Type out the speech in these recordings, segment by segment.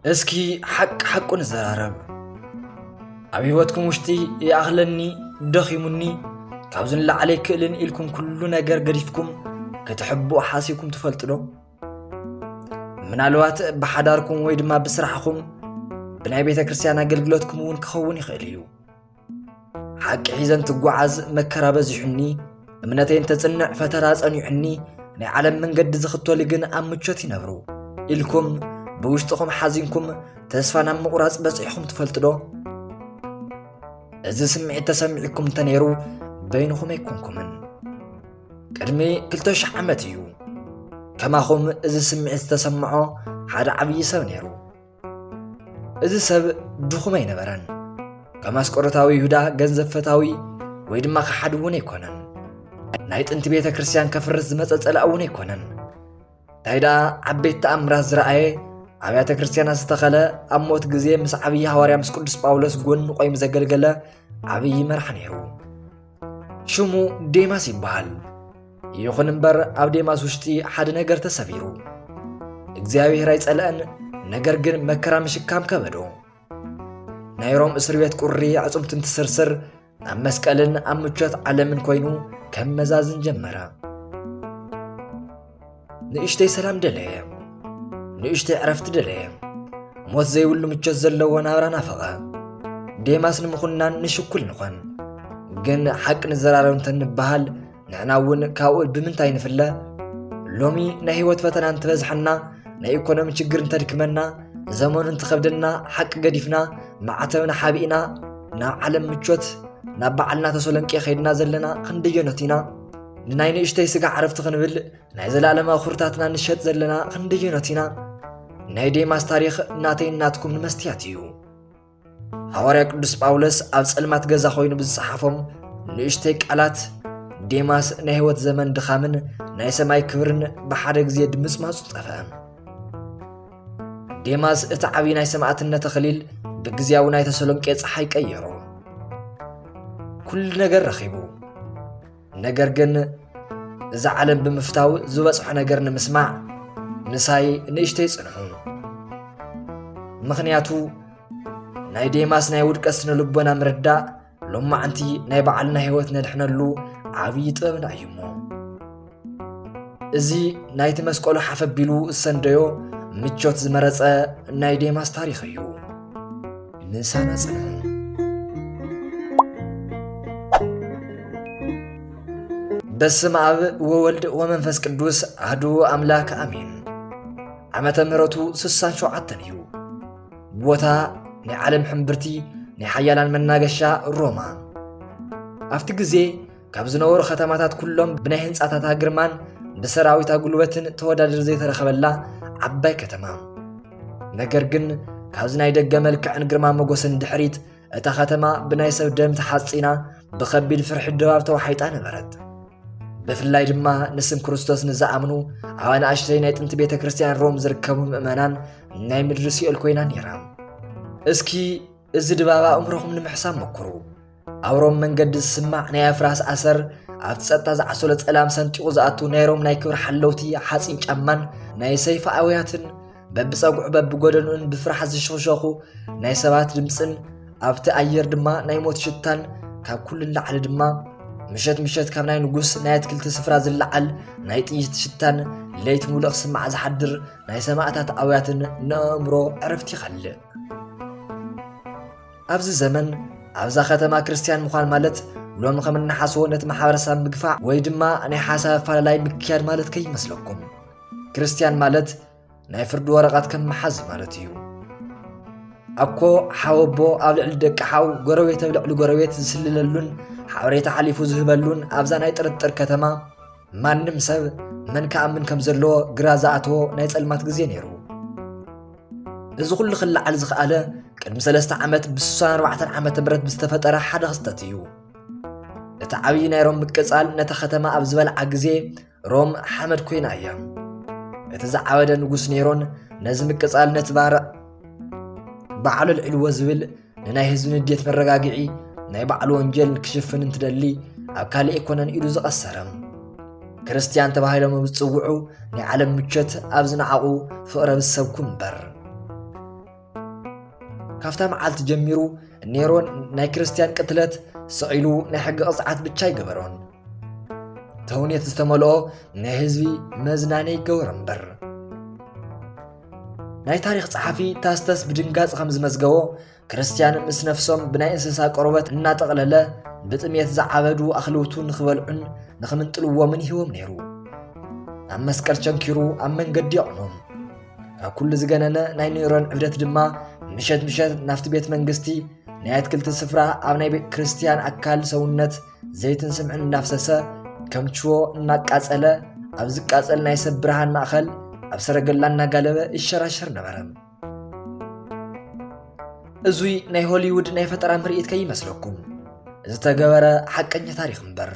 اسكي حق نزرارب أبيوتكم وشتي يأغلني دخيمني كاوزن لا عليك لن إلكم كل نجار قريفكم كتحبوا أحاسيكم تفلتلو من الوقت بحضاركم ويد ما بسرحكم بناي بيت كريستيانا قلقلوتكم ون كخوني خيليو حق حيزن تقعز مكرا بزحني منتين تتصنع فترات أن يحني نعلم من قد زختو لقن أمتشتي نبرو إلكم بوشتكم حزينكم تسفانا مقراص بصيحكم تفلتلو إذا سمعت تسمعكم تنيرو بينكم يكونكمن قدمي كلتوش عمتيو كما هم إذا سمعت تسمعو حدا عبي سب نيرو إذا سب دخم ينبرن كما سكرتاوي يهودا ገንዘብ ፈታዊ ወይ ድማ ከሓድውን ይኮነን ናይ ጥንቲ ቤተ ክርስቲያን ከፍርስ ዝመጸጸለ እውን ይኮነን ታይዳ ዓበይት ተኣምራት ዝረአየ አብያተ ክርስቲያናት ዝተኸለ ኣብ ሞት ግዜ ምስ ዓብይ ሐዋርያ ምስ ቅዱስ ጳውሎስ ጎን ቆይም ዘገልገለ ዓብይ መርሕ ነይሩ ሽሙ ዴማስ ይባሃል ይኹን እምበር ኣብ ዴማስ ውሽጢ ሓደ ነገር ተሰቢሩ እግዚአብሔር አይጸልአን ነገር ግን መከራ ምሽካም ከበዶ ናይሮም እስር ቤት ቁሪ አጽምትን ትስርስር ኣብ መስቀልን ኣብ ምቾት ዓለምን ኮይኑ ከመዛዝን ጀመረ ንእሽተይ ሰላም ደለየ ንእሽተይ ዕረፍቲ ደለየ ሞት ዘይብሉ ምቾት ዘለዎ ናብራ ናፈቐ ዴማስ ንምኹናን ንሽኩል ንኾን ግን ሓቂ ንዘራረብ እንተንበሃል ንሕና እውን ካብኡ ብምንታይ ንፍለ ሎሚ ናይ ህይወት ፈተና እንትበዝሐና ናይ ኢኮኖሚ ችግር እንተድክመና ዘመኑ እንትኸብደና ሓቂ ገዲፍና ማዕተብና ሓቢእና ናብ ዓለም ምቾት ናብ በዓልና ተሰለንቄ ኸይድና ዘለና ክንደየኖቲና ንናይ ንእሽተይ ስጋ ዓረፍቲ ክንብል ናይ ዘላለማ ኹርታትና ንሸጥ ዘለና ክንደየኖቲና ናይ ዴማስ ታሪኽ ናተይ ናትኩም ንመስትያት እዩ ሐዋርያ ቅዱስ ጳውሎስ ኣብ ጸልማት ገዛ ኮይኑ ብዝጸሓፎም ንእሽተይ ቃላት ዴማስ ናይ ህይወት ዘመን ድኻምን ናይ ሰማይ ክብርን ብሓደ ግዜ ድምጽማጹ ጠፍአ ዴማስ እቲ ዓብይ ናይ ሰማዕትነት ተኽሊል ብግዚያዊ ናይ ተሰሎንቄ ፀሓይ ቀየሮ ኩል ነገር ረኺቡ ነገር ግን እዛ ዓለም ብምፍታው ዝበጽሖ ነገር ንምስማዕ ንሳይ ንእሽተይ ጽንሑ ምኽንያቱ ናይ ዴማስ ናይ ውድቀት ስነ ልቦና ምርዳእ ሎማዓንቲ ናይ በዓልና ህይወት ነድሕነሉ ዓብይ ጥበብና እዩ እሞ እዚ ናይቲ መስቀሉ ሓፈቢሉ ዝሰንደዮ ምቾት ዝመረጸ ናይ ዴማስ ታሪኽ እዩ ንሳና ጽንሑ በስመ አብ ወወልድ ወመንፈስ ቅዱስ አሐዱ አምላክ አሜን ዓመተ ምህረቱ 67 እዩ ቦታ ናይ ዓለም ሕምብርቲ ናይ ሓያላን መናገሻ ሮማ ኣብቲ ግዜ ካብ ዝነበሩ ከተማታት ኩሎም ብናይ ህንጻታት ግርማን ብሰራዊት ጉልበትን ተወዳድር ዘይተረኸበላ ዓባይ ከተማ ነገር ግን ካብዚ ናይ ደገ መልክዕን ግርማ ሞገስን ድሕሪት እታ ከተማ ብናይ ሰብ ደም ተሓጺና ብኸቢድ ፍርሒ ድባብ ተዋሒጣ ነበረት ብፍላይ ድማ ንስም ክርስቶስ ንዝኣምኑ ኣብ ኣናእሽተይ ናይ ጥንቲ ቤተ ክርስቲያን ሮም ዝርከቡ ምእመናን ናይ ምድሪ ሲኦል ኮይና ነይራ እስኪ እዚ ድባብ ኣእምሮኹም ንምሕሳብ ሞክሩ ኣብ ሮም መንገዲ ዝስማዕ ናይ ኣፍራስ ኣሰር ኣብ ጸጥታ ዝዓሰለ ጸላም ሰንጢቑ ዝኣቱ ናይ ሮም ናይ ክብሪ ሓለውቲ ሓጺን ጫማን ናይ ሰይፋ ኣውያትን በብጸጉዕ በብጎደኑን ብፍርሓት ዝሽኽሸኹ ናይ ሰባት ድምፅን ኣብቲ ኣየር ድማ ናይ ሞት ሽታን ካብ ኩሉ ላዕሊ ድማ ምሸት ካብ ናይ ንጉስ ናይ ኣትክልቲ ስፍራ ዝለዓል ናይ ጥይት ሽታን ለይቲ ሙሉቕ ስማዕ ዝሓድር ናይ ሰማዕታት ኣውያትን ንኣእምሮ ዕረፍቲ ይኸልእ ኣብዚ ዘመን ኣብዛ ከተማ ክርስቲያን ምዃን ማለት ሎም ከም እናሓስቦ ነቲ ማሕበረሰብ ምግፋዕ ወይ ድማ ናይ ሓሳብ ኣፈላላይ ምክያድ ማለት ከይመስለኩም ክርስቲያን ማለት ናይ ፍርዲ ወረቐት ከም መሓዝ ማለት እዩ ኣኮ ሓወቦ ኣብ ልዕሊ ደቂ ሓው ጎረቤት ኣብ ልዕሊ ጎረቤት ዝስልለሉን ሓበሬታ ሓሊፉ ዝህበሉን ኣብዛ ናይ ጥርጥር ከተማ ማንም ሰብ መን ከኣምን ከም ዘለዎ ግራ ዝኣተዎ ናይ ጸልማት ግዜ ነይሩ እዚ ኩሉ ክለዓል ዝኽኣለ ቅድሚ 3 ዓመት ብ64 ዓመተ ምህረት ብዝተፈጠረ ሓደ ክስተት እዩ እቲ ዓብይ ናይ ሮም ምቅጻል ነታ ከተማ ኣብ ዝበልዓ ግዜ ሮም ሓመድ ኮይና እያ እቲ ዝዓበደ ንጉስ ኔሮን ነዚ ምቅጻል ነትባርዕ ባዕሉ ልዕልዎ ዝብል ንናይ ህዝቢ ንዴት መረጋግዒ ናይ ባዕሉ ወንጀል ክሽፍን እንትደሊ ኣብ ካልእ ኢኮነን ኢሉ ዝቐሰረ ክርስቲያን ተባሂሎም ዝጽውዑ ናይ ዓለም ምቾት ኣብ ዝነዓቑ ፍቕረ ብሰብኩም እምበር ካፍታ መዓልቲ ጀሚሩ ኔሮን ናይ ክርስቲያን ቅትለት ሰቂሉ ናይ ሕጊ ቅፅዓት ብቻ ይገበሮን ተውኔት ዝተመልኦ ናይ ህዝቢ መዝናነይ ይገብሮ እምበር ናይ ታሪክ ጸሓፊ ታስተስ ብድንጋጽ ከም ዝመዝገቦ ክርስቲያን ምስ ነፍሶም ብናይ እንስሳ ቆርበት እናጠቕለለ ብጥሜት ዝዓበዱ ኣኽልውቱን ክበልዑን ንኽምንጥልዎምን ሂቦም ነይሩ ኣብ መስቀል ቸንኪሩ ኣብ መንገዲ ይቕኖም ካብ ኩሉ ዝገነነ ናይ ኔሮን ዕብደት ድማ ምሸት ናፍቲ ቤት መንግስቲ ናይ ኣትክልቲ ስፍራ ኣብ ናይ ክርስቲያን ኣካል ሰውነት ዘይትን ስምዕን እናፍሰሰ ከምችዎ እናቃጸለ ኣብ ዝቃጸል ናይ ሰብ ብርሃን ማእኸል ኣብ ሰረገላ እናጋለበ ይሸራሸር ነበረ እዙይ ናይ ሆሊውድ ናይ ፈጠራ ምርኢት ከይመስለኩም ዝተገበረ ሓቀኛ ታሪክ እምበር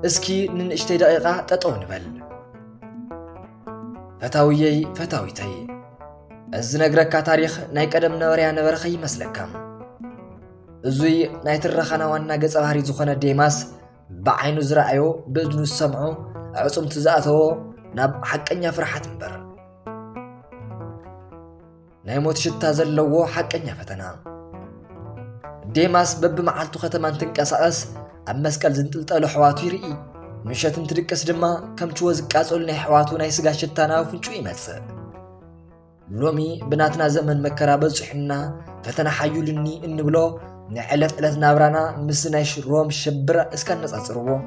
እስኪ ንንእሽተይ ደቂቓ ጠጠው ንበል ፈታውየይ ፈታዊተይ እዚ ነግረካ ታሪክ ናይ ቀደም ነበርያ ነበረ ከይመስለካ እዙይ ናይ ትረኻና ዋና ገጸ ባህሪ ዝኾነ ዴማስ بعينو زرعيو بإذنو السمعو عصم تزاعتو ناب حقنيا فرحات مبر نايموت شتا زلوو حقنيا فتنا ديماس بب معالتو ختمان تنكاساس اب مسكال زنطلطلو حواتو يرئي مشاتم تدقس دما كمچو زقاصول ناي حواتو ناي سغا شتانا فنچو يمص لومي بناتنا زمن مكرا بصحنا فتنا حيولني انبلو نعلت علت نابرانا مسناش روم شبرا اسكان نصاصرو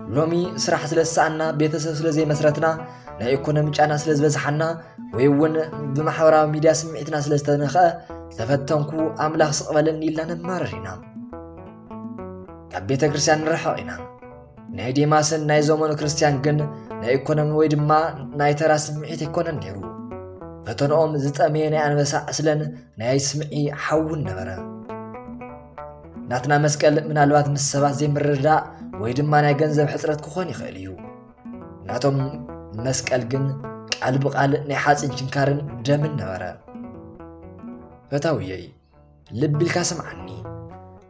لومي سراح سلسعنا بيتسب سلازي مسرتنا نا ايكونومي چانا سلاز بزحنا ويون بمحورا ميديا سمعتنا سلازتنخه تفتنكو املاح سقبلن يلنا نماررينا كبيت كريستيان رحقنا ناي ديماسن ناي زومن كريستيان جن ناي ايكونومي وي دما ناي ترا سمعت يكونن نيرو فتنقوم زتأميني أنا بس أصلاً ناي سمعي حول نبرة ناتنا مسكال من الوقت من السبع زي مررداء ويدم ما ناي جنزب حسرت كخوني خيليو ناتهم مسكال جن قلب قال نحاس إنشنكارن دمن نبرة فتاويي لب الكاسم عني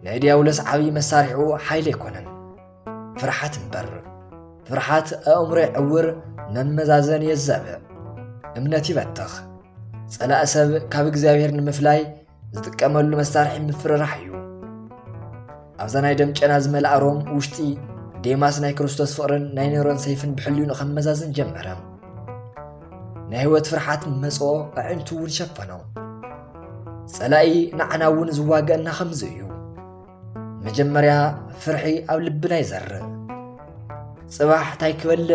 نايدي أولس عبي مسارحو حيلي كونن فرحات مبر فرحات أمري عور نمزازن يزابع امنتي بتخ صلا اسب كاب እግዚአብሔር ንምፍላይ ዝጥቀመሉ መሳርሒ ምፍረራሕዩ ኣብዛናይ ደም ጨና ዝመልኣሮም ውሽጢ ዴማስ ናይ ክርስቶስ ፍቅርን ናይ ኔሮን ሰይፍን ብሕልዩ ንኸመዛዝን ጀመረ ናይ ህይወት ፍርሓት መጽኦ ኣዕንቱ ውን ሸፈነው صلاي نعناون زواجنا خمزيو مجمريا فرحي أو لبنا يزر صباح تايكول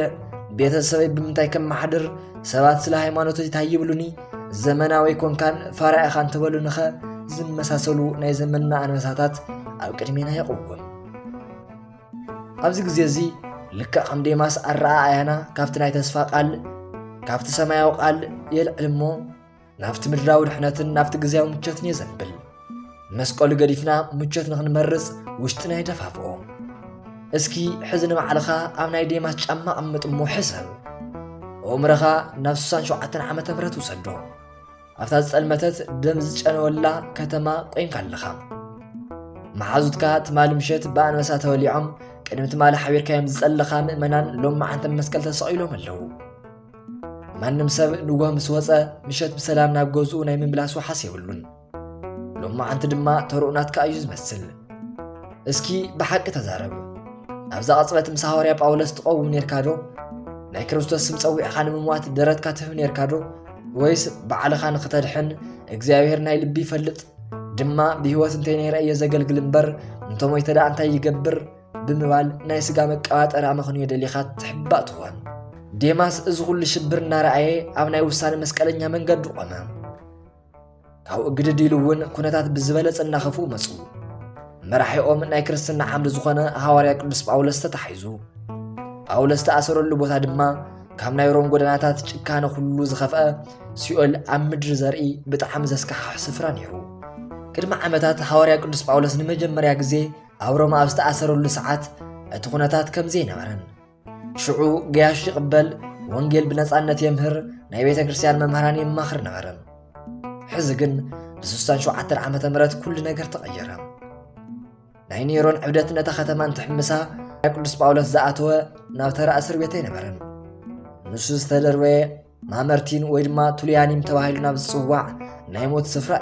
بيت السبب بمتاي كم محضر سبات سلاهي مانوتي تايبلوني زمناوي كون كان فارع خان تبلو نخا زم مساسلو ناي زمننا أنا مساتات أو كريمينا يقوم أبزق زيزي لك قم ديماس الرأى أنا كافت ناي تسفاق قال كافت سمايا وقال يلعلمو نافت مراود حناتن نافت غزياو مچتن يزنبل مسقول غديفنا مچت نخنمرص وشتنا يدفافو اسكي حزن معلخا اب ناي ديماس ጫማ አምጥሞ حساب عمرخا نفسان شوعتن عامه برت وسدو افتا ጸልመተት ደምዝ ጨነወላ ከተማ ቆይን ካለኻ ማዓዙትካ ትማል ምሸት ባንበሳ ተወሊዖም ቅድምት ማል ሓቢርካዮም ዝጸለኻ ምእመናን ሎም ማዓንተ መስቀል ተሰቂሎም ኣለው ማንም ሰብ ንጎህ ምስ ወፀ ምሸት በሰላም ናብ ገዝኡ ናይ ምምላስ ወሓስ ይብሉን ሎም ማዓንተ ድማ ተሩኡናትካ እዩ ዝመስል እስኪ በሐቅ ተዛረብ ኣብዛ ቅጽበት ምስ ሐዋርያ ጳውሎስ ተቆውም ነርካዶ ናይ ክርስቶስ ስም ጸዊዕኻ ንምሟት ደረትካ ትህብ ነርካዶ ወይስ በዓልኻ ንኽተድሕን እግዚአብሔር ናይ ልቢ ይፈልጥ ድማ ብህይወት እንተይ ነይረየ ዘገልግል እምበር እንተሞይ ተዳ እንታይ ይገብር ብምባል ናይ ስጋ መቀባጠር ኣመኽንዮ ደሊኻ ትሕባእ ትኾን ዴማስ እዚ ኩሉ ሽብር እናረኣየ ኣብ ናይ ውሳነ መስቀለኛ መንገዲ ቆመ ካብኡ ግድዲሉ እውን ኩነታት ብዝበለጸ እናኸፉ መጹ መራሒኦም ናይ ክርስትና ዓምዲ ዝኾነ ሐዋርያ ቅዱስ ጳውሎስ ተታሒዙ ጳውሎስ ተኣሰረሉ ቦታ ድማ ካብ ናይ ሮም ጎደናታት ጭካነ ሁሉ ዝኸፍአ ሲኦል ኣብ ምድሪ ዘርኢ ብጣዕሚ ዘስካሕሕ ስፍራ ነይሩ ቅድሚ ዓመታት ሐዋርያ ቅዱስ ጳውሎስ ንመጀመርያ ግዜ ኣብ ሮም ኣብ ዝተኣሰረሉ ሰዓት እቲ ኩነታት ከምዚ ነበረን ሽዑ ገያሽ ይቅበል ወንጌል ብነጻነት የምህር ናይ ቤተ ክርስቲያን መምህራን ይማኽር ነበረ ሕዚ ግን ብ67 ዓመተ ምህረት ኩሉ ነገር ተቀየረ ናይ ኔሮን ዕብደት ነታ ከተማ እንትሕምሳ ቅዱስ ጳውሎስ ዝኣተወ ናብ ተራ እስር ቤት ነበረን ንሱ ዝተደርበየ ማመርቲን ወይ ድማ ቱልያኒም ተባሂሉ ናብ ዝጽዋዕ نايموت سفرة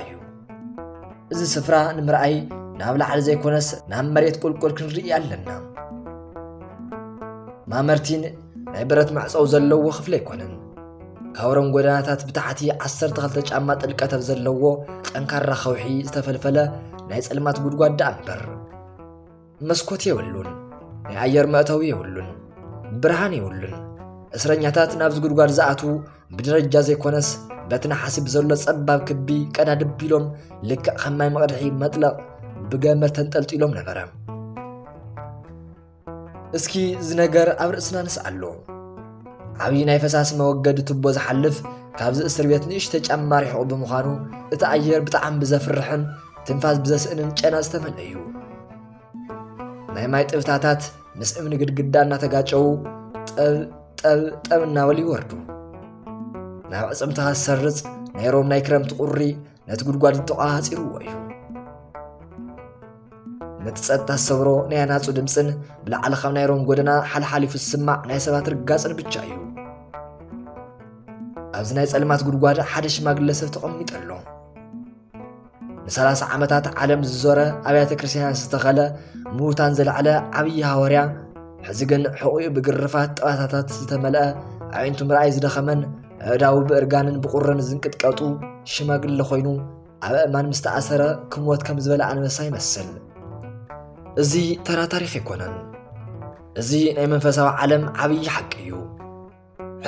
إذا سفرة نمرأي نابل على زي كونس نام مريت كل كنري لنا ما مرتين نعبرت مع صوز اللو خفلي كونن كورم قدانات بتاعتي عصر تغلتش عمات الكتف زلو أنكر خوحي استفلفلة نايس المات قد دامبر مسكوت يولون نعير مأتوي يولون برهان يولون اسرنياتات نابز قد زعتو بدرجة زي كونس باتنا حاسب زلو صباب كبي كان دبيلوم لك خماي مقرحي مطلق بقامر تنطلطيلوم نبرم اسكي زنجر أبر اسنا نسألو عبي ناي فساس موجد تبو زحلف كابز اسر بيت نيشتج أمار يحقو بمخانو اتأير بتعم بزفرحن تنفاز بزاسئنن جانا استملأيو ناي ماي تفتاتات مس امن قدانا تقاچو طب ناولي وردو ناو عصمتها السرز نايروم ناي كرم تقري نتقود التقاها تيرو ايو نتصدت السبرو ناي ناسو دمسن بلا على خم نايروم قدنا حالي في السماع ناي سبات رقاصن بجايو أبز ناي سألمات قد حدش ما قلسف تقميت اللو نسلاس عامتات عالم الزورة أبيات كريستيان استغلا موتان زل على عبي هاوريا حزقن حقوق بقرفات طواتات ستملأ عينتم مرأي زدخمن داو بإرقان بقرن زنكت كاوتو شماقل لخوينو أمان مستعسرة كموات كمزبال عن مساي مسل ازي ترى تاريخ يكونن ازي ناي منفساو عالم عبي حقيو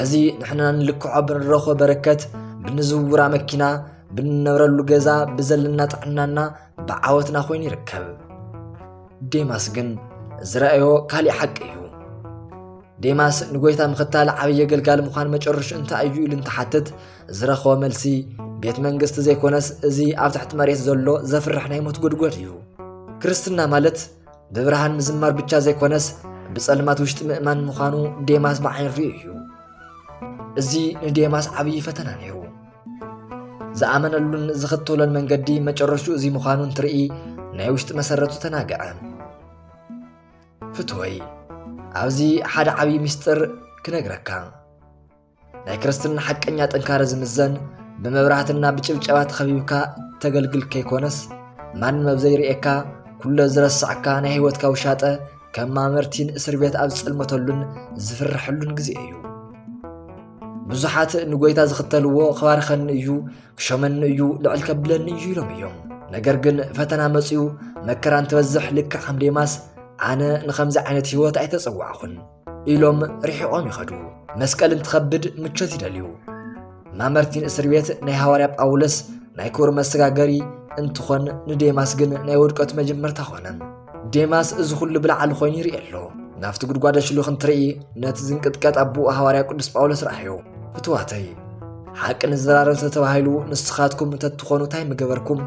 ازي نحنا نلكو عبر الرخو بركت بنزورا مكينا بنورلو جزا بزلنا طعنانا بعاوتنا خوين يركب ديماس جن زرأيو كالي حقيو ديماس نقويتا مختال عبي قلقال مخان مجرش انت ايو اللي انت حتت زرخو ملسي بيت منقست زي كونس ازي او تحت مريت زلو زفر رحنا يموت قدقوديو كريستنا مالت ببرهان مزمار بيتشا زي كونس بصلمات وشت مؤمن مخانو ديماس معين ريو ازي نديماس عبي فتنا نيرو زعمنا اللون زخطولن من قدي مجرشو زي مخانون ترئي نايوشت مسرتو تناقعان فتوي عاوزي حدا عبي مستر كنقركا ناي كرستن حقنيا طنكار زمزن بمبراتنا بچبچبات خبيبكا تغلغل كيكونس مان مبزي ريكا كل زرسعكا ناي هيوتكا وشاطه كما مرتين اسر بيت اب صلمتلن زفرحلن غزي ايو بزحات نقويتا زختلو خبارخن ايو شمن ايو لعل كبلن ايو لهم يوم نقرقن فتنا مصيو مكران تبزح لك حمدي ماس انا نخمز عينت هيوت ايتصوعخن إلهم ريحقهم يخدو مسكال انتخبد مجتي داليو ما مرتين اسر بيت ناي هوارياب اولس ناي كور مسغاغري انتخون نديماس جن ناي ودقت مجمرتا خونن ديماس از كل بلعل خوين يريالو نافت غدغادا شلو خنتري نت زنقطقط ابو هواريا قدس باولس راحيو فتواتي حق نزرارن تتواهيلو نسخاتكم تتخونو تاي مغبركم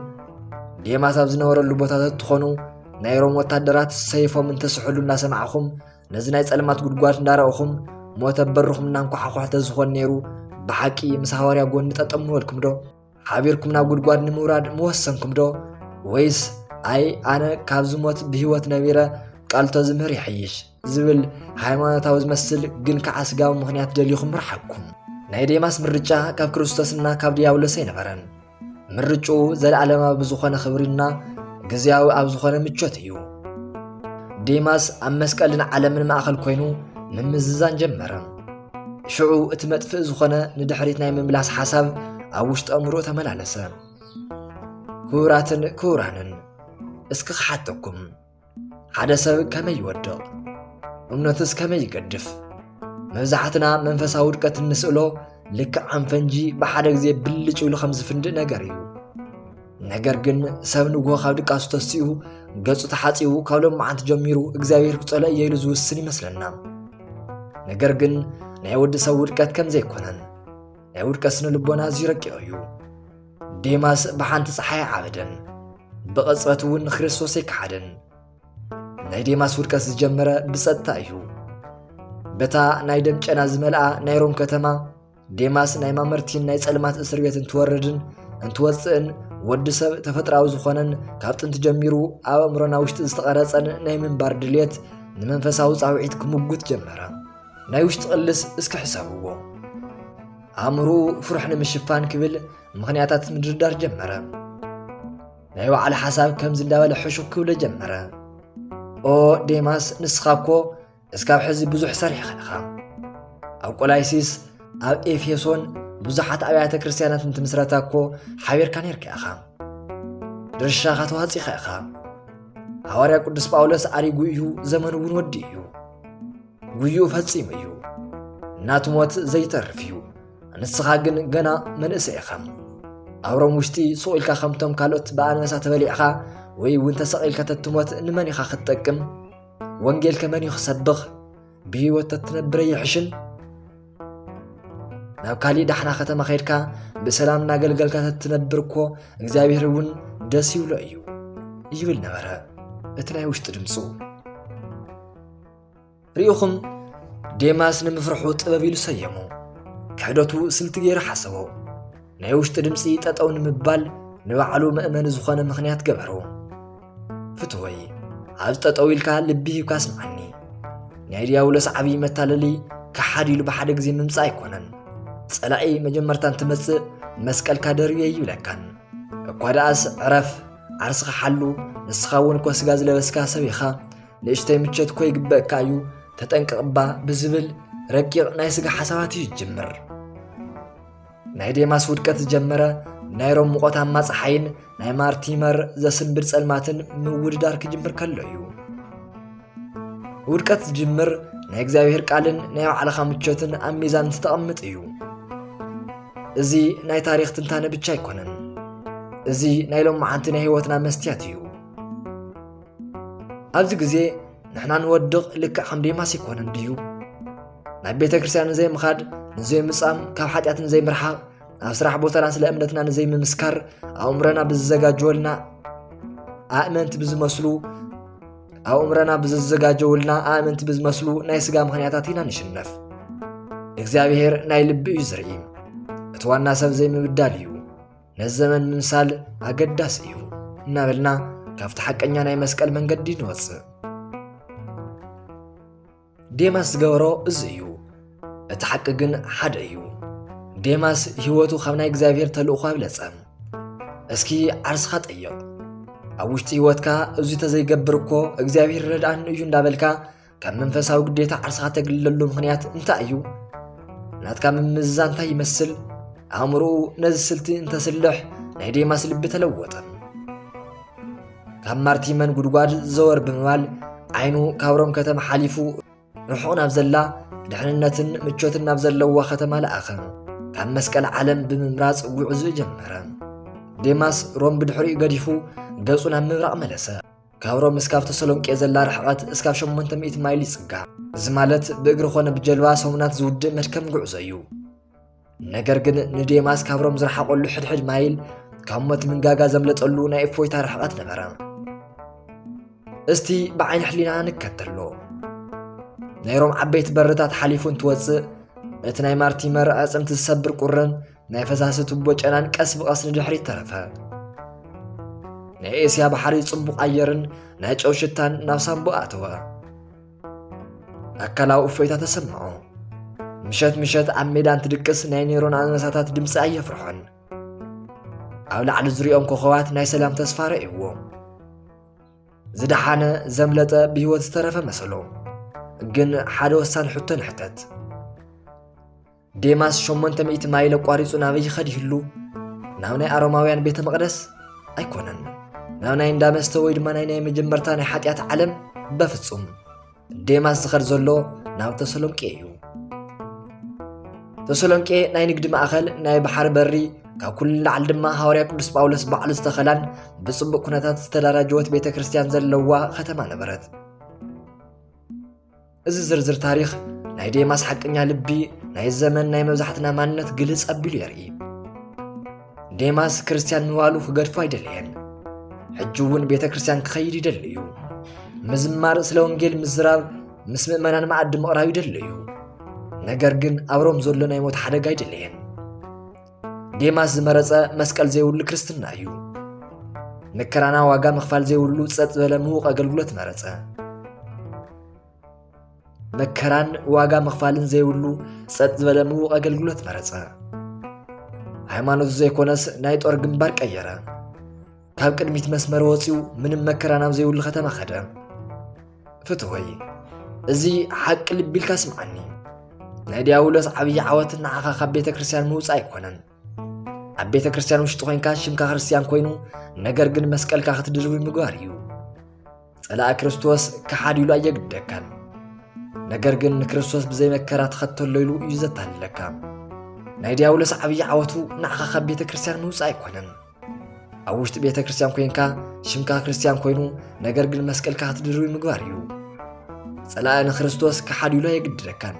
ديماس ابز نورلو بوتا تتخونو نايروم وتادرات سيفو من تسحلونا سمعكم نزناي صلمات غدغاد ندارخم موتبرخم نانكو حخوحت زخون نيرو بحقي مس هواريا غون تطمولكم دو حبيركم نا غدغاد نموراد موسنكم دو ويس اي انا كابزموت بهيوت نبيره قالتو زمهر يحيش زبل هايمانوتاو زمسل جن كعسغاو مخنيات دليخم مرحكم ناي ديماس مرجا كاب كريستوسنا كاب دياولس ينبرن مرجو زلعلما بزخونه خبرنا غزياو اب زخونه مچوت يو ديماس امسقلن عالمن ماخل كوينو ممززان جمره شعو اتمطف زخونه ندحريت ناي مملاس حساب اوشت امرو تملالسه كورانن اسك حاتكم حدا سب كما يودق امنتس كما يقدف مزحتنا منفساو دقت نسلو لك عن فنجي بحدا غزي بلچو لخمس فند نغريو ነገር ግን ሰብ ንጎ ካብ ድቃሱ ተስኡ ገጹ ተሓጺው ካብሎም ማዓንት ጀሚሩ እግዚአብሔር ክጸለ የይሉ ዝውስን ይመስለና ነገር ግን ናይ ወድ ሰብ ውድቀት ከም ዘይኮነን ናይ ውድቀስነ ልቦና ዝረቂዩ ዴማስ በሓንቲ ፀሓይ ዓበደን በቅጽበቱን ክርስቶስ ይካደን ናይ ዴማስ ውድቀት ዝጀመረ ብጸጥታ እዩ በታ ናይ ደም ጨና ዝመልአ ናይ ሮም ከተማ ዴማስ ናይ ማመርቲን ናይ ጸልማት እስር ቤትን ትወርድን እንትወጽእን ወድ ሰብ ተፈጥራው ዝኾነን ካብ ጥንት ጀሚሩ ኣብ አእምሮና ውሽጥ ዝተቀረጸን ናይ መንባር ድልየት ንመንፈሳዊ ጻውዒት ክምጉት ጀመረ ናይ ውሽጥ ቅልስ እስከ ሕሳብዎ أمرو فرحن مشفان كبل مغنياتات مدردار جمرة نايو على حساب كم زندابة لحشو كولا جمرة أو ديماس نسخاكو اسكاب حزي بزوح سريح خيخا أو قولايسيس أو إفيسون بزوحات أبيات كريستيانات متمسرتاكو حبير كان يركي أخا درشاقات وهاتي خيخا حواريا قدس باولس أري قويو زمن ونوديو قويو فهتسيم ايو ناتموت زي ترفيو نسخاقن قنا من إسيخا أورو مشتي سوئلكا خمتم كالوت بان مسا تبليعخا وي وانت سقيلكا تتموت نماني خا ختاكم وانجيل كمان يخسبخ بيوة تتنبري عشن ناو كالي دحنا ختم خيركا بسلام ناقلقلكا تتنبركو اكزابيرون داسيو لأيو يبل نبرا اتناي وش تدمسو ريوخم ديماس نمفرحو تبابيلو سيمو كحدوتو سلتغير حسبو ناي وش تدمسي تاتاو نمبال نوعلو مأمن زخانة مخنيات قبرو فتوي عاوز تطويلكا لبيه كاسمعني ناي دياولس عبي متاللي كحادي لو بحد غزي ممص ايكونن صلاعي مجمرتان تمص مسقل كادريه يلكان اقواداس عرف عرسخ حلو نسخاون كو سغاز لبسكا سبيخا نشتي مچت كو يغبكايو تطنققبا بزبل رقيق ناي سغا حسابات يجمر ناي ديماس ودقت جمره نايروم مقوتا ماصحين ناي مارتيمر زسنبر صلماتن مود دارك جمر كليو ودقت جمر ناي እግዚአብሔር ቃልን ناي على خامچوتن ام ميزان تتقمط እዩ እዚ ናይ ታሪክ ትንታነ ብቻ አይኮነን እዚ ናይ ሎም ማዓንቲ ናይ ህይወትና መስትያት እዩ ኣብዚ ግዜ ንሕና ንወድቕ ልክ ከም ዴማስ ይኮነን ድዩ ናይ ቤተ ክርስቲያን ዘይ ምኻድ ንዘይ ምጻም ካብ ሓጢያትን ዘይ ምርሓቕ ኣብ ስራሕ ቦታና ስለ እምነትና ንዘይ ምምስካር ኣእምሮና ብዝዘጋጀወልና ኣእመንቲ ብዝመስሉ ኣእመንቲ ብዝመስሉ ናይ ስጋ ምኽንያታት ኢና ንሽነፍ እግዚአብሔር ናይ ልቢ እዩ ዝርኢ እቲ ዋና ሰብ ዘይ ምብዳል እዩ ነዘመን ምምሳል ኣገዳስ እዩ እናበልና ካብቲ ሓቀኛ ናይ መስቀል መንገዲ ንወፅእ ዴማስ ዝገበሮ እዚ እዩ እቲ ሓቂ ግን ሓደ እዩ ዴማስ ህይወቱ ካብ ናይ እግዚአብሔር ተልእኮ ኣብለጸ እስኪ ዓርስኻ ጠይቕ ኣብ ውሽጢ ህይወትካ እዚ ተዘይገብር እኮ እግዚአብሔር ረዳእን እዩ እንዳበልካ ካብ መንፈሳዊ ግዴታ ዓርስኻ ተግልለሉ ምኽንያት እንታይ እዩ ናትካ ምምዛን እንታይ ይመስል ኣእምሮኡ ነዚ ስልቲ እንተስልሕ ናይ ዴማስ ልቢ ተለወጠ ካብ ማርቲመን ጉድጓድ ዘወር ብምባል ዓይኑ ካብሮም ከተማ ሓሊፉ ርሑቕ ናብ ዘላ ድሕንነትን ምቾትን ናብ ዘለዋ ከተማ ለኣኸ ካብ መስቀል ዓለም ብምምራፅ ጉዕዞ ጀመረ ዴማስ ሮም ብድሕሪኡ ገዲፉ ገጹ ናብ ምብራቕ መለሰ ካብ ሮም እስካብ ተሰሎንቄ ዘላ ርሕቐት እስካብ 800 ማይል ይጽጋዕ እዚ ማለት ብእግሪ ኾነ ብጀልባ ሰሙናት ዝውድእ መድከም ጉዕዞ እዩ ነገር ግን ንዴማስ ካብ ሮም ዝረሓቐሉ ሕድሕድ ማይል ካብ ሞት ምንጋጋ ዘምለጠሉ ናይ እፎይታ ርሕቐት ነበረ እስቲ ብዓይኒ ሕሊና ንከተሎ ናይ ሮም ዓበይቲ በርታት ሓሊፉ እንትወፅእ እቲ ናይ ማርቲመር ኣጽምቲ ዝሰብር ቁርን ናይ ፈሳሲ ቱቦ ጨናን ቀስ ብቐስ ንድሕሪት ተረፈ ናይ ኤስያ ባሕሪ ጽቡቕ ኣየርን ናይ ጨው ሽታን ናብ ሳምቡ ኣተወ ኣካላዊ እፎይታ ተሰምዖ ምሸት ኣብ ሜዳ እንትድቅስ ናይ ኔሮን ኣንበሳታት ድምፂ ኣየፍርሖን ኣብ ላዕሊ ዝሪኦም ኮኸባት ናይ ሰላም ተስፋ ረእይዎ ዝደሓነ ዘምለጠ ብህይወት ዝተረፈ መሰሎ ግን ሓደ ወሳኒ ሕቶ ንሕተት ዴማስ 800 ማይል ኣቋሪጹ ናበይ ይኸድ ናብ ናይ ኣሮማውያን ቤተ መቕደስ ኣይኮነን ናብ ናይ እንዳመስተ ወይ ድማ ናይ መጀመርታ ናይ ሓጢያት ዓለም በፍጹም ዴማስ ዝኸድ ዘሎ ናብ ተሰሎንቄ እዩ ተሰሎንቄ ናይ ንግዲ ማእኸል ናይ ባሕር በሪ ካብ ኩሉ ላዕሊ ድማ ሐዋርያ ቅዱስ ጳውሎስ ባዕሉ ዝተኸላን ብጽቡቕ ኩነታት ዝተደራጀወት ቤተ ክርስቲያን ዘለዋ ከተማ ነበረት እዚ ዝርዝር ታሪኽ ናይ ዴማስ ሓቀኛ ልቢ ናይ ዘመን ናይ መብዛሕትና ማንነት ግልጽ ኣቢሉ የርኢ ዴማስ ክርስቲያን ምባሉ ክገድፎ ኣይደልየን ሕጂ እውን ቤተ ክርስቲያን ክኸይድ ይደሊ እዩ ምዝማር ስለ ወንጌል ምዝራብ ምስ ምእመናን ማዕዲ ምቕራብ ይደሊ እዩ ነገር ግን ኣብሮም ዘሎ ናይ ሞት ሓደጋ ኣይደልየን ዴማስ ዝመረፀ መስቀል ዘይብሉ ክርስትና እዩ መከራና ዋጋ መኽፋል ዘይብሉ ጸጥ ዝበለ ምዉቕ ኣገልግሎት መረፀ መከራን ዋጋ መኽፋልን ዘይብሉ ጸጥ ዝበለ ምዉቕ ኣገልግሎት መረፀ ሃይማኖት ዘይኮነስ ናይ ጦር ግንባር ቀየረ ካብ ቅድሚት መስመር ወፂኡ ምንም መከራ ናብ ዘይብሉ ከተማ ኸደ ፍትወይ እዚ ሓቂ ልቢልካ ስምዓኒ ናይ ዲያብሎስ ዓብይ ዓወት ንዓኻ ካብ ቤተ ክርስቲያን ምውፃእ ኣይኮነን ኣብ ቤተ ክርስቲያን ውሽጢ ኮይንካ ሽምካ ክርስቲያን ኮይኑ ነገር ግን መስቀልካ ክትድርብ ምግባር እዩ ጸላእ ክርስቶስ ከሓዲሉ ኣየግደካን ነገር ግን ክርስቶስ ብዘይ መከራ ተኸተሎ ኢሉ እዩ ዘታለለካ ናይ ዲያብሎስ ዓብይ ዓወቱ ንዓኻ ካብ ቤተ ክርስቲያን ምውፃእ ኣይኮነን ኣብ ውሽጢ ቤተ ክርስቲያን ኮይንካ ሽምካ ክርስቲያን ኮይኑ ነገር ግን መስቀልካ ክትድርብ ምግባር እዩ ጸላእ ንክርስቶስ ከሓዲሉ ኣየግደካን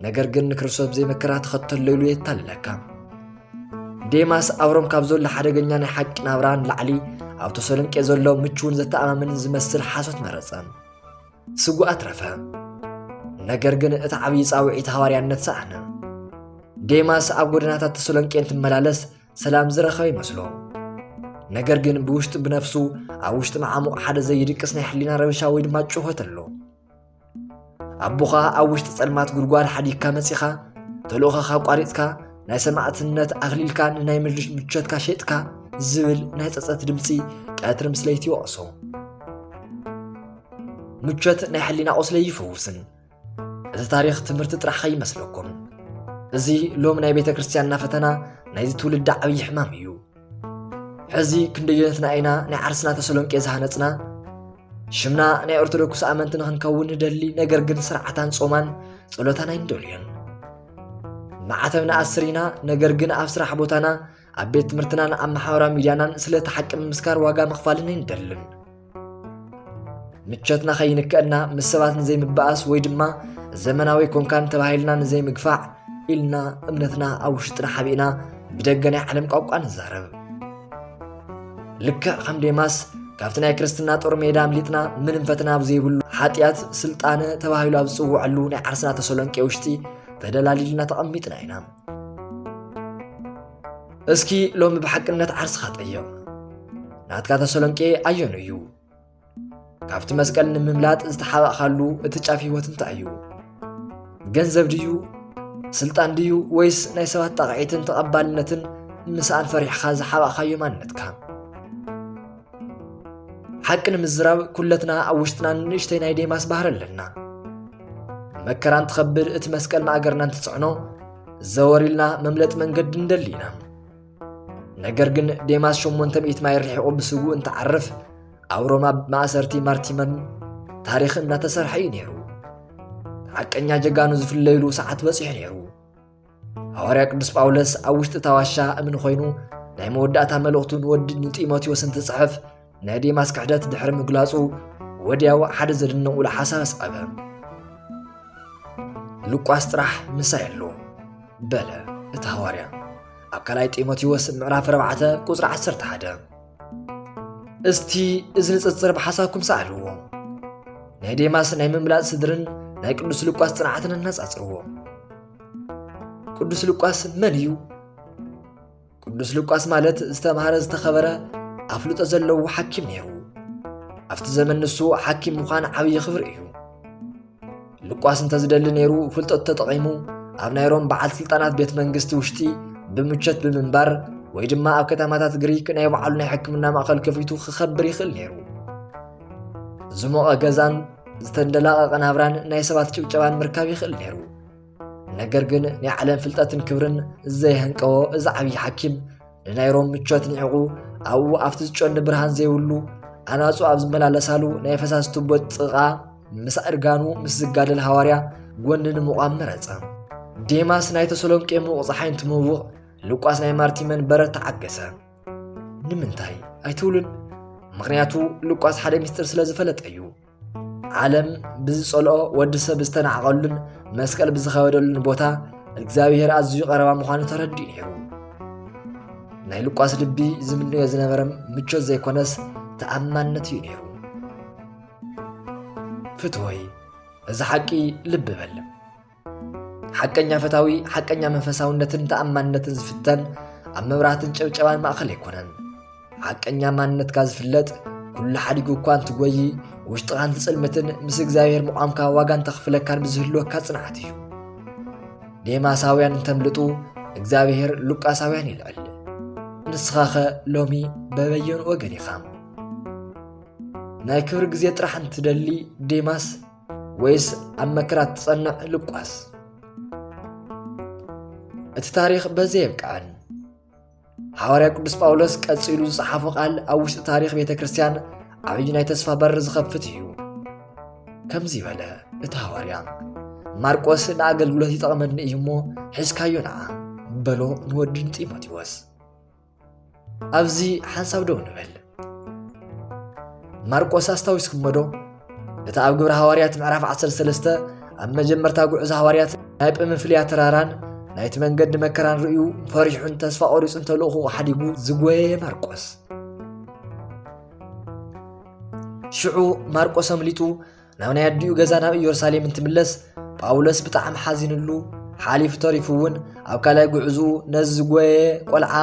ነገር ግን ክርስቶስ ብዘይ መከራ ተኸተሎ ኢሉ የታለለካ ዴማስ ኣብሮም ካብ ዘሎ ሓደገኛ ናይ ሓቂ ናብራን ላዕሊ ኣብ ተሰሎንቄ ዘሎ ምቹውን ዘተኣማምን ዝመስል ሓሶት መረፀ ስጉእ ኣትረፈ ነገር ግን እቲ ዓብይ ጻውዒት ሃዋርያነት ሰኣነ ዴማስ ኣብ ጎደናታት ተሰሎንቄ እንትመላለስ ሰላም ዝረኸበ ይመስሎ ነገር ግን ብውሽጢ ብነፍሱ ኣብ ውሽጢ መዓሙቕ ሓደ ዘይድቅስ ናይ ሕሊና ረብሻ ወይ ድማ ጩኸት ኣሎ ኣቦኻ ኣብ ውሽጢ ጸልማት ጉድጓድ ሓዲግካ መጺኻ ተልእኾኻ ቋሪፅካ ናይ ሰማዕትነት ኣኽሊልካ ንናይ ምቾትካ ሸጥካ ዝብል ናይ ጸጸት ድምፂ ቀትሪ ምስለይቲ ይወቕሶ ምቾት ናይ ሕሊና ቁስለ ይፈውስን እዚ ታሪኽ ትምህርቲ ጥራሕ ይመስለኩም እዚ ሎም ናይ ቤተ ክርስቲያንና ፈተና ናይዚ ትውልድ ዓብይ ሕማም እዩ ሕዚ ክንደየነትና ኢና ናይ ዓርስና ተሰሎንቄ ዝሃነጽና ሽምና ናይ ኦርቶዶክስ ኣመንቲ ንኽንከውን ደሊ ነገር ግን ስርዓታን ጾማን ጸሎታን ኣይንደልዮን ማዕተብና ኣስሪና ነገር ግን ኣብ ስራሕ ቦታና ኣብ ቤት ትምህርትናን ኣብ ማሕበራዊ ሚድያናን ስለ ተሓቂ ምምስካር ዋጋ ምኽፋልን ኣይንደልን ምቾትና ኸይንከአና ምስ ሰባት ንዘይምበኣስ ወይ ድማ ዘመናዊ ኮንካን ተባሂልና ንዘይምግፋዕ ኢልና እምነትና ኣብ ውሽጥና ሓቢእና ብደገ ናይ ዓለም ቋንቋ ንዛረብ ልክዕ ከም ዴማስ ካብቲ ናይ ክርስትና ጦር ሜዳ ኣምሊጥና ምንም ፈተና ብዘይብሉ ሓጢኣት ስልጣነ ተባሂሉ ኣብ ዝፅውዓሉ ናይ ዓርስና ተሰሎንቄ ውሽጢ ተደላሊልና ተቐሚጥና ኢና እስኪ ሎሚ ብሓቅነት ዓርስኻ ጠይቕ ናትካ ተሰሎንቄ ኣየኑ እዩ ካብቲ መስቀል ንምምላጥ ዝተሓባእኻሉ እቲ ጫፍ ህይወት እንታይ እዩ ገንዘብ ድዩ ስልጣን ድዩ ወይስ ናይ ሰባት ጣቕዒትን ተቐባልነትን ምስኣን ፈሪሕኻ ዝሓባእኻዮ ማንነትካ ሓቂ ንምዝራብ ኩለትና ኣብ ውሽጥና ንእሽተይ ናይ ዴማስ ባህር ኣለና መከራን ትኸብድ እቲ መስቀል ማእገርና እንትጽዕኖ ዘወሪልና መምለጥ መንገዲ እንደሊና ነገር ግን ዴማስ 800 ማይል ርሒቑ ብስጉእ እንትዓርፍ ኣብ ሮማ ማእሰርቲ ማርቲመን ታሪኽ እናተሰርሐ እዩ ነይሩ ሓቀኛ ጀጋኑ ዝፍለይሉ ሰዓት በፂሑ ነይሩ ሃዋርያ ቅዱስ ጳውሎስ ኣብ ውሽጢ ታዋሻ እምን ኮይኑ ናይ መወዳእታ መልእኽቱን ወዲ ንጢሞቴዎስ እንትጽሕፍ ናይ ዴማስ ክሕደት ድሕሪ ምግላጹ ወዲያው ሓደ ዘድንቑ ሓሳብ ኣስቐበ ሉቃስ ጥራሕ ምሳይ ኣሎ በለ እቲ ሃዋርያ ኣብ ካልኣይ ጢሞቴዎስ ምዕራፍ 4 ቁጽሪ 11 እስቲ እዚ ንጽጽር ብሓሳብኩም ሰኣልዎ ናይ ዴማስ ናይ ምምላጥ ስድርን ናይ ቅዱስ ሉቃስ ጽንዓትን እናጻጽርዎ ቅዱስ ሉቃስ መን እዩ ቅዱስ ሉቃስ ማለት ዝተምሃረ ዝተኸበረ ኣፍልጦ ዘለዎ ሓኪም ነይሩ ኣብቲ ዘመን ንሱ ሓኪም ምዃን ዓብይ ክብሪ እዩ ሉቃስ እንተዝደሊ ነይሩ ፍልጠት ተጠቒሙ ኣብ ናይ ሮም በዓል ስልጣናት ቤት መንግስቲ ውሽጢ ብምቾት ብምንባር ወይ ድማ ኣብ ከተማታት ግሪክ ናይ ባዕሉ ናይ ሕክምና ማእኸል ከፊቱ ክኸብር ይኽእል ነይሩ ዝሞቐ ገዛን ዝተንደላቐቐ ናብራን ናይ ሰባት ጭብጨባን ምርካብ ይኽእል ነይሩ ነገር ግን ናይ ዓለም ፍልጠትን ክብርን ዘይህንቀዎ እዚ ዓብይ ሓኪም ንናይ ሮም ምቾት ንዕቑ ኣብኡ ኣብቲ ዝጮኒ ብርሃን ዘይብሉ ኣናፁ ኣብ ዝመላለሳሉ ናይ ፈሳሲ ቱቦ ጥቓ ምስ እርጋኑ ምስ ዝጋደል ሃዋርያ ጎኒ ንምቋም መረፀ ዴማስ ናይ ተሰሎንቄ ምዉቕ ፀሓይ እንትምውቕ ሉቃስ ናይ ማርቲመን በረት ተዓገሰ ንምንታይ ኣይትውልን ምኽንያቱ ሉቃስ ሓደ ሚስጥር ስለ ዝፈለጠ እዩ ዓለም ብዝጸልኦ ወዲ ሰብ ዝተናዕቐሉን መስቀል ብዝኸበደሉን ቦታ እግዚኣብሔር ኣዝዩ ቀረባ ምዃኑ ተረዲኡ ነይሩ ናይ ሉቃስ ልቢ ዝምንዮ ዝነበረ ምቾት ዘይኮነስ ተኣማንነት እዩ ነይሩ ፍትወይ እዚ ሓቂ ልብ በል ሓቀኛ ፈታዊ ሓቀኛ መንፈሳውነትን ተኣማንነትን ዝፍተን ኣብ መብራህትን ጨብጨባን ማእኸል ኣይኮነን ሓቀኛ ማንነትካ ዝፍለጥ ኩሉ ሓዲጉ እኳ እንትጎይ ውሽጥኻ እንትጽልምትን ምስ እግዚኣብሔር ምቋምካ ዋጋ እንተኽፍለካን ብዝህልወካ ጽንዓት እዩ ዴማሳውያን እንተምልጡ እግዚአብሔር ሉቃሳውያን ይልዕል ንስኻኸ ሎሚ በበየን ወገን ኢኻ ናይ ክብሪ ግዜ ጥራሕ እንትደሊ ዴማስ ወይስ ኣብ መከራት ትጸንዕ ሉቃስ እቲ ታሪኽ በዚ ይብቃን ሐዋርያ ቅዱስ ጳውሎስ ቀጺሉ ዝጽሓፎ ቃል ኣብ ውሽጢ ታሪኽ ቤተ ክርስቲያን ዓብዪ ናይ ተስፋ በር ዝኸፍት እዩ ከምዚ በለ እቲ ሐዋርያ ማርቆስ ንኣገልግሎት ይጠቕመኒ እዩ እሞ ሒዝካዮ ንዓ በሎ ንወዲ ጢሞቴዎስ ኣብዚ ሓንሳብ ደው ንበል ማርቆስ ኣስታዊስክሞ ዶ እቲ ኣብ ግብረ ሐዋርያት ምዕራፍ 13 ኣብ መጀመርታ ጉዕዞ ሐዋርያት ናይ ጵምፍልያ ተራራን ናይቲ መንገዲ መከራን ርእዩ ፈሪሑን ተስፋ ቆሪጹን ተልእኹ ሓዲጉ ዝጎየ ማርቆስ ሽዑ ማርቆስ ኣምሊጡ ናብ ናይ ኣዲኡ ገዛ ናብ ኢየሩሳሌም እንትምለስ ጳውሎስ ብጣዕሚ ሓዚንሉ ሓሊፉ ተሪፉ እውን ኣብ ካልኣይ ጉዕዙኡ ነዚ ዝጎየ ቆልዓ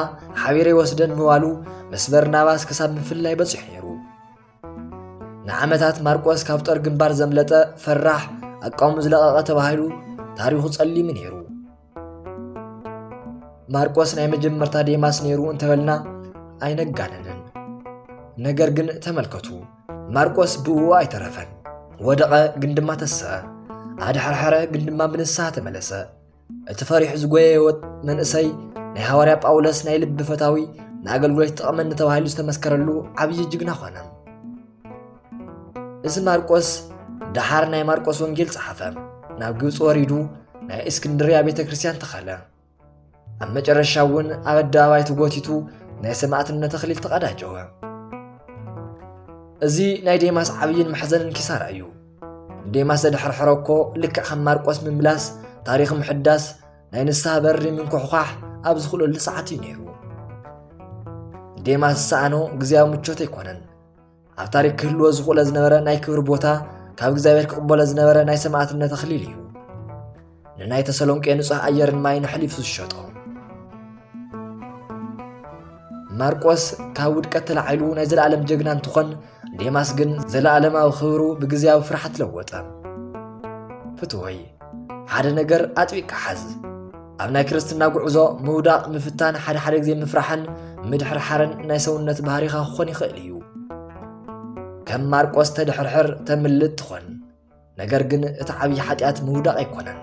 ሓቢረ ይወስደን ምባሉ ምስ በርናባስ ክሳብ ምፍላይ በፂሑ ነይሩ ንዓመታት ማርቆስ ካብ ጦር ግንባር ዘምለጠ ፈራሕ ኣቃውሙ ዝለቐቐ ተባሂሉ ታሪኹ ጸሊም ነይሩ ማርቆስ ናይ መጀመርታ ዴማስ ነይሩ እንተበልና ኣይነጋነንን ነገር ግን ተመልከቱ ማርቆስ ብእዋ ኣይተረፈን ወደቐ ግን ድማ ተስአ ኣድሕርሕረ ግን ድማ ብንስሓ ተመለሰ እቲ ፈሪሑ ዝጎየ መንእሰይ ናይ ሐዋርያ ጳውሎስ ናይ ልቢ ፈታዊ ንኣገልግሎት ይጠቕመኒ ተባሂሉ ዝተመስከረሉ ዓብዪ ጅግና ኾነ እዚ ማርቆስ ድሓር ናይ ማርቆስ ወንጌል ጸሓፈ ናብ ግብፂ ወሪዱ ናይ እስክንድርያ ቤተ ክርስቲያን ተኸለ ኣብ መጨረሻ እውን ኣብ ኣደባባይ ተጎቲቱ ናይ ሰማዕትነት ተኽሊል ተቐዳጀወ እዚ ናይ ዴማስ ዓብይን መሕዘንን ኪሳራ እዩ ዴማስ ዘድሕርሕሮ እኮ ልክዕ ከም ማርቆስ ምምላስ ታሪኽ ምሕዳስ ናይ ንስሓ በሪ ምንኩሕኳሕ ኣብ ዝኽእለሉ ሰዓት እዩ ነይሩ ዴማስ ዝሰኣኖ ግዝያዊ ምቾት ኣይኮነን ኣብ ታሪክ ክህልዎ ዝኽእለ ዝነበረ ናይ ክብሪ ቦታ ካብ እግዚኣብሔር ክቕበሎ ዝነበረ ናይ ሰማዕትነት ተኽሊል እዩ ንናይ ተሰሎንቄ ንጹህ ኣየርን ማይን ሕሊፉ ዝሸጦ ማርቆስ ካብ ውድቀት ተላዒሉ ናይ ዘለዓለም ጀግና እንትኾን ዴማስ ግን ዘለዓለማዊ ክብሩ ብግዝያዊ ፍርሓት ለወጠ ፍትወይ ሓደ ነገር ኣጥቢቅካ ሓዝ ኣብ ናይ ክርስትና ጉዕዞ ምውዳቕ ምፍታን ሓደ ግዜ ምፍራሕን ምድሕርሓርን ናይ ሰውነት ባህሪኻ ክኾን ይኽእል እዩ ከም ማርቆስ ተድሕርሕር ተምልጥ ትኾን ነገር ግን እቲ ዓብዪ ሓጢኣት ምውዳቕ ኣይኮነን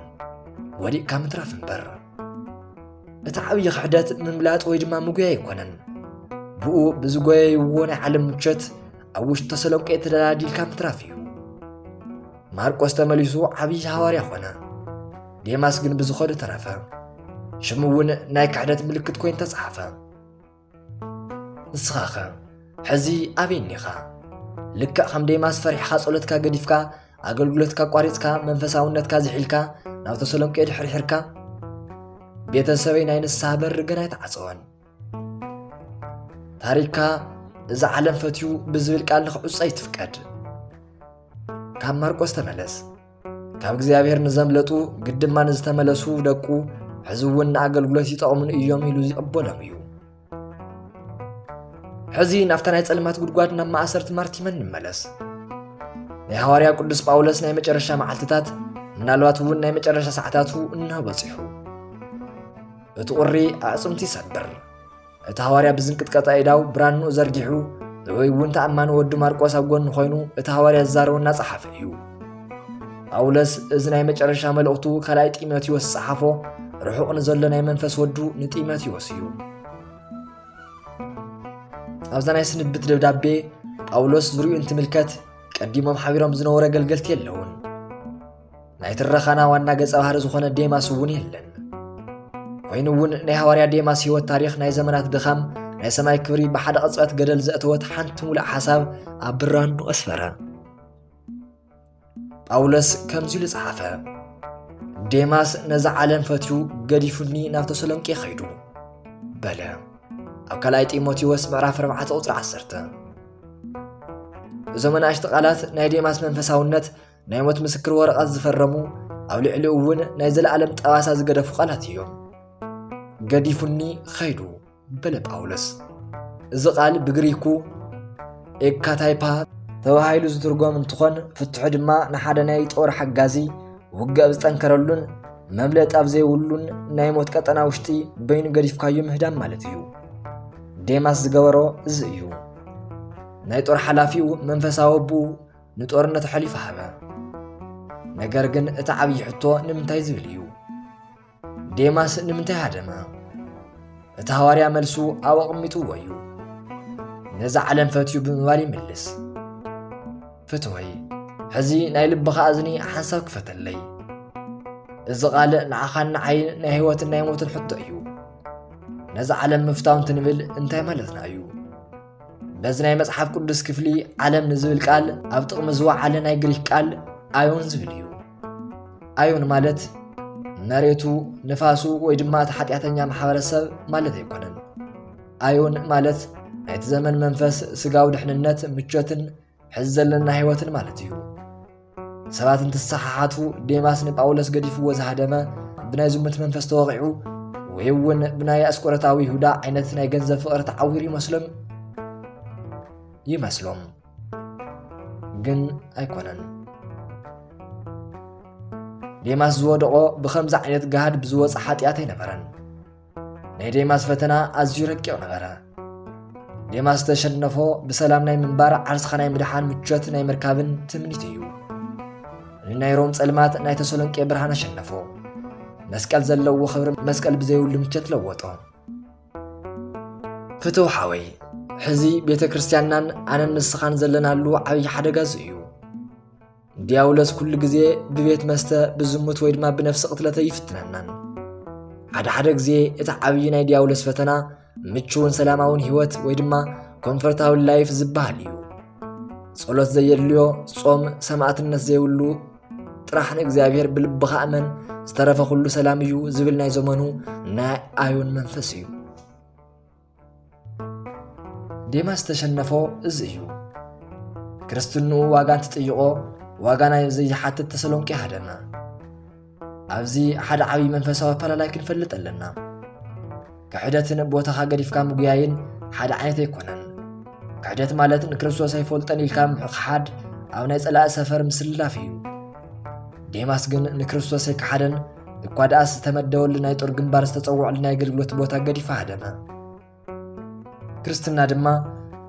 ወዲቕካ ምትራፍ እምበር እቲ ዓብዪ ክሕደት ምምላጥ ወይ ድማ ምጉያ ኣይኮነን ብኡ ብዝጎየይዎ ናይ ዓለም ምቾት ኣብ ውሽጢ ተሰሎንቄ ተደላዲልካ ምትራፍ እዩ ማርቆስ ተመሊሱ ዓብዪ ሐዋርያ ኾነ ዴማስ ግን ብዝኸዱ ተረፈ ሽሙ እውን ናይ ክሕደት ምልክት ኮይኑ ተጻሓፈ ንስኻኸ ሕዚ ኣበይ እኒኻ ልክዕ ከም ዴማስ ፈሪሕኻ ጸሎትካ ገዲፍካ ኣገልግሎትካ ቋሪጽካ መንፈሳውነትካ ዝሒልካ ናብ ተሰሎንቄ ድሕርሒርካ ቤተሰበይ ናይ ንስሓ በሪ ገና ኣይተዓፀወን ታሪክካ እዚ ዓለም ፈትዩ ብዝብል ቃል ንኽዑፀ ይትፍቀድ ካብ ማርቆስ ተመለስ ካብ እግዚኣብሔር ንዘምለጡ ግድማ ንዝተመለሱ ደቁ ሕዚ እውን ንኣገልግሎት ይጠቕሙን እዮም ኢሉ ዝቕበሎም እዩ ሕዚ ናብታ ናይ ጸልማት ጉድጓድ ናብ ማእሰርቲ ማርቲመን ንመለስ ናይ ሐዋርያ ቅዱስ ጳውሎስ ናይ መጨረሻ መዓልትታት ምናልባት እውን ናይ መጨረሻ ሰዓታቱ እንሆ በፂሑ እቲ ቁሪ ኣዕጽምቲ ይሰብር እቲ ሐዋርያ ብዝንቅጥቀጣ ኢዳው ብራንኡ ዘርጊሑ ወይ እውን ተኣማኒ ወዲ ማርቆስ ኣብ ጎኑ ኮይኑ እቲ ሐዋርያ ዝዛረበና ጸሓፈ እዩ ጳውሎስ እዚ ናይ መጨረሻ መልእኽቱ ካልኣይ ጢሞቴዎስ ጸሓፎ ርሑቕ ንዘሎ ናይ መንፈስ ወዱ ንጢሞቴዎስ እዩ ኣብዛ ናይ ስንብት ደብዳቤ ጳውሎስ ዙርዩኡ እንትምልከት ቀዲሞም ሓቢሮም ዝነበሩ ኣገልገልቲ የለውን ናይ ትረኻና ዋና ገጸ ባህሪ ዝኾነ ዴማስ እውን የለን ኮይኑ እውን ናይ ሐዋርያ ዴማስ ህይወት ታሪኽ ናይ ዘመናት ድኻም ናይ ሰማይ ክብሪ ብሓደ ቅጽበት ገደል ዘእተወት ሓንቲ ሙሉእ ሓሳብ ኣብ ብራኑ ኣስፈረ ጳውሎስ ከምዚ ኢሉ ጸሓፈ ዴማስ ነዚ ዓለም ፈትዩ ገዲፉኒ ናብ ተሰሎንቄ ኸይዱ በለ ኣብ ካልኣይ ጢሞቴዎስ ምዕራፍ 4 ቁጽሪ 10 እዞም ኣናእሽቲ ቃላት ናይ ዴማስ መንፈሳውነት ናይ ሞት ምስክር ወረቐት ዝፈረሙ ኣብ ልዕሊኡ እውን ናይ ዘለዓለም ጠባሳ ዝገደፉ ቃላት እዮም ገዲፉኒ ኸይዱ በለ ጳውሎስ እዚ ቃል ብግሪኩ ኤካታይፓ ተባሂሉ ዝትርጎም እንትኾን ፍትሑ ድማ ንሓደ ናይ ጦር ሓጋዚ ውግእ ዝጠንከረሉን መምለጥ ኣብ ዘይብሉን ናይ ሞት ቀጠና ውሽጢ በይኑ ገዲፍካዮ ምህዳም ማለት እዩ። ዴማስ ዝገበሮ እዚ እዩ። ናይ ጦር ሓላፊው መንፈሳዊ ኣቡኡ ንጦርነት ሓሊፉ ሃበ። ነገር ግን እቲ ዓብዪ ሕቶ ንምንታይ ዝብል እዩ። ዴማስ ንምንታይ ሃደመ? እቲ ሃዋርያ መልሱ ኣብ ኣቕሚጥዎ እዩ። ነዚ ዓለም ፈትዩ ብምባል ይምልስ። ፍትወይ ሕዚ ናይ ልብኻ እዝኒ ሓንሳብ ክፈተለይ። እዚ ቃል ንዓኻን ንዓይን ናይ ህይወትን ናይ ሞትን ሕቶ እዩ። ነዚ ዓለም ምፍታው እንትንብል እንታይ ማለትና እዩ? በዚ ናይ መጽሓፍ ቅዱስ ክፍሊ ዓለም ንዝብል ቃል ኣብ ጥቕሚ ዝወዓለ ናይ ግሪክ ቃል ኣዮን ዝብል እዩ። ኣዮን ማለት መሬቱ ንፋሱ ወይ ድማ እቲ ሓጢአተኛ ማሕበረሰብ ማለት ኣይኮነን። ኣዮን ማለት ናይቲ ዘመን መንፈስ ስጋዊ ድሕንነት ምቾትን ሕዚ ዘለና ህይወትን ማለት እዩ። ሰባት እንትሰሓሓቱ ዴማስ ንጳውሎስ ገዲፍዎ ዝሃደመ ብናይ ዝሙት መንፈስ ተወቂዑ ወይ እውን ብናይ ኣስቆረታዊ ይሁዳ ዓይነት ናይ ገንዘብ ፍቅሪ ተዓዊሩ ይመስሎም ግን ኣይኮነን። ዴማስ ዝወደቆ ብከምዚ ዓይነት ገሃድ ብዝወፅእ ሓጢአት ኣይነበረን። ናይ ዴማስ ፈተና ኣዝዩ ረቂቕ ነበረ። ዴማስ ዝተሸነፎ ብሰላም ናይ ምንባር ዓርስኻ ናይ ምድሓን ምቾት ናይ ምርካብን ትምኒት እዩ። ንናይ ሮም ጸልማት ናይ ተሰሎንቄ ብርሃን ኣሸነፎ። መስቀል ዘለዎ ክብሪ መስቀል ብዘይብሉ ምቸት ለወጦ። ፍትው ሓወይ ሕዚ ቤተ ክርስቲያንናን ኣነን ንስኻን ዘለናሉ ዓብዪ ሓደጋ እዚ እዩ። ዲያውሎስ ኩሉ ግዜ ብቤት መስተ ብዝሙት ወይ ድማ ብነፍሲ ቅትለተ ይፍትነናን። ሓደ ግዜ እቲ ዓብዪ ናይ ዲያውሎስ ፈተና ምቹውን ሰላማውን ህይወት ወይ ድማ ኮምፈርታዊ ላይፍ ዝበሃል እዩ። ጸሎት ዘየድልዮ ጾም ሰማዕትነት ዘይብሉ ጥራሕ ንእግዚአብሔር ብልብኻ እመን ዝተረፈ ኩሉ ሰላም እዩ ዝብል ናይ ዘመኑ ናይ ኣዮን መንፈስ እዩ። ዴማስ ተሸነፎ እዚ እዩ። ክርስትንኡ ዋጋ እንትጥይቆ ዋጋ ናይ ዘይሓትት ተሰሎንቄ ሃደመ። ኣብዚ ሓደ ዓብዪ መንፈሳዊ ኣፈላላይ ክንፈልጥ ኣለና። ክሕደትን ቦታኻ ገዲፍካ ምጉያይን ሓደ ዓይነት ኣይኮነን። ክሕደት ማለት ንክርስቶስ ኣይፈልጠን ኢልካ ምሕሓድ ኣብ ናይ ጸላእ ሰፈር ምስልላፍ እዩ። ዴማስ ግን ንክርስቶስ ኣይከሓደን እኳ ደኣስ ዝተመደወሉ ናይ ጦር ግንባር ዝተፀውዐሉ ናይ ኣገልግሎት ቦታ ገዲፋ ሃደመ። ክርስትና ድማ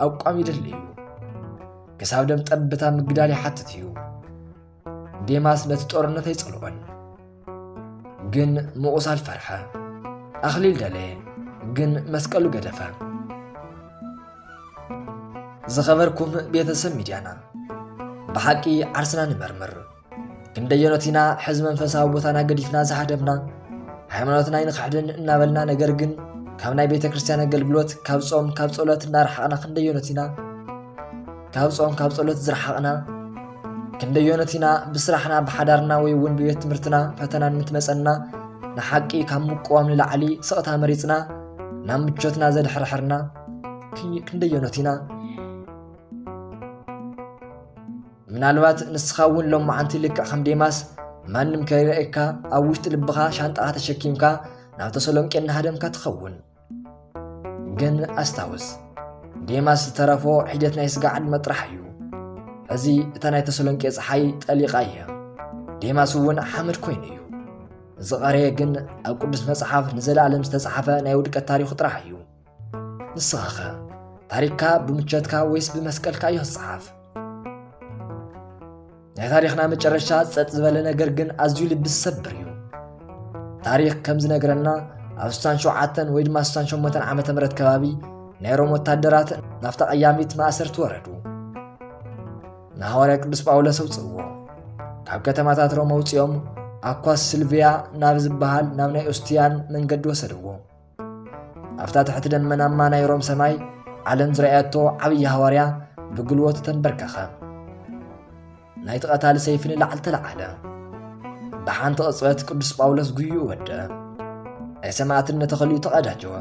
ኣቋም ይደሊ እዩ። ክሳብ ደም ጠብታ ምግዳል ይሓትት እዩ። ዴማስ ነቲ ጦርነት ኣይጸልዖን ግን ምቑሳል ፈርሐ። ኣኽሊል ደለየ ግን መስቀሉ ገደፈ። ዝኸበርኩም ቤተሰብ ሚድያና ብሓቂ ዓርስና ንመርምር። ክንደየኖቲና ሕዚ መንፈሳዊ ቦታና ገዲፍና ዝሃደምና ሃይማኖትና ይንኽሕድን እናበልና ነገር ግን ካብ ናይ ቤተ ክርስቲያን ኣገልግሎት ካብ ጾም ካብ ጸሎት እናርሓቕና ክንደየኖቲና ካብ ጾም ካብ ጸሎት ዝረሓቕና ክንደየኖቲና ብስራሕና ብሓዳርና ወይ እውን ብቤት ትምህርትና ፈተና እንትመፀና ንሓቂ ካብ ምቁዋም ንላዕሊ ስቕታ መሪፅና ናብ ምቾትና ዘድሕርሕርና ክንደየኖቲና ምናልባት ንስኻ እውን ሎማዓንቲ ልክዕ ከም ዴማስ ማንም ከይረአካ ኣብ ውሽጢ ልብኻ ሻንጣኻ ተሸኪምካ ናብ ተሰሎንቄ እናሃደምካ ትኸውን። ግን ኣስታውስ ዴማስ ዝተረፎ ሒደት ናይ ስጋ ዓድመ ጥራሕ እዩ። ሕዚ እታ ናይ ተሰሎንቄ ፀሓይ ጠሊቓ እያ። ዴማስ እውን ሓመድ ኮይኑ እዩ። ዝቐረየ ግን ኣብ ቅዱስ መጽሓፍ ንዘለኣለም ዝተጻሕፈ ናይ ውድቀት ታሪኹ ጥራሕ እዩ። ንስኻ ኸ ታሪክካ ብምቸትካ ወይስ ብመስቀልካ እዩ ዝጽሓፍ? ናይ ታሪኽና መጨረሻ ጸጥ ዝበለ ነገር ግን ኣዝዩ ልቢ ዝሰብር እዩ። ታሪኽ ከም ዝነገረና ኣብ 67 ወይ ድማ 68 ዓመተ ምህረት ከባቢ ናይ ሮም ወታደራት ናፍታ ቀያሚት ማእሰርቲ ወረዱ። ንሃዋርያ ቅዱስ ጳውሎስ ኣውፅእዎ። ካብ ከተማታት ሮም ኣውፅኦም ኣኳስ ሲልቪያ ናብ ዝበሃል ናብ ናይ ኦስቲያን መንገዲ ወሰድዎ። ኣብታ ትሕቲ ደመናማ ናይ ሮም ሰማይ ዓለም ዝረአየቶ ዓብዪ ሃዋርያ ብግልወቱ ተንበርከኸ። ናይቲ ቀታሊ ሰይፊ ንላዕሊ ተለዓለ። ብሓንቲ ቅጽበት ቅዱስ ጳውሎስ ጉይኡ ወደአ። ናይ ሰማዕትነት ተኸልዩ ተቐዳጀወ።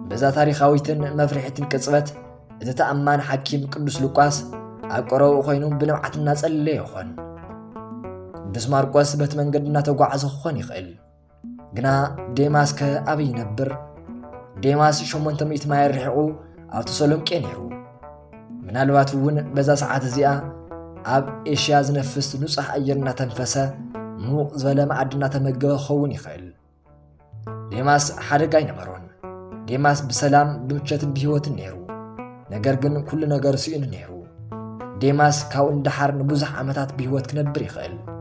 በዛ ታሪኻዊትን መፍርሒትን ቅጽበት እቲ ተኣማን ሓኪም ቅዱስ ሉቃስ ኣብ ቀረብኡ ኮይኑ ብንብዓት እናጸለየ ይኾን። ቅዱስ ማርቆስ በቲ መንገዲ እናተጓዓዘ ክኾን ይኽእል። ግና ዴማስ ከ ኣበይ ይነብር? ዴማስ 800 ማይል ርሒቑ ኣብ ተሰሎንቄ ነይሩ። ምናልባት እውን በዛ ሰዓት እዚኣ ኣብ ኤሽያ ዝነፍስ ንጹሕ ኣየር እናተንፈሰ موق زبل معدنا تمجه خون يخيل ديماس حرق أين مرون ديماس بسلام بمشت بهوت النيرو نجرجن كل نجار سئن النيرو ديماس كاو اندحار نبوزح عمتات بهوت كنبر يخيل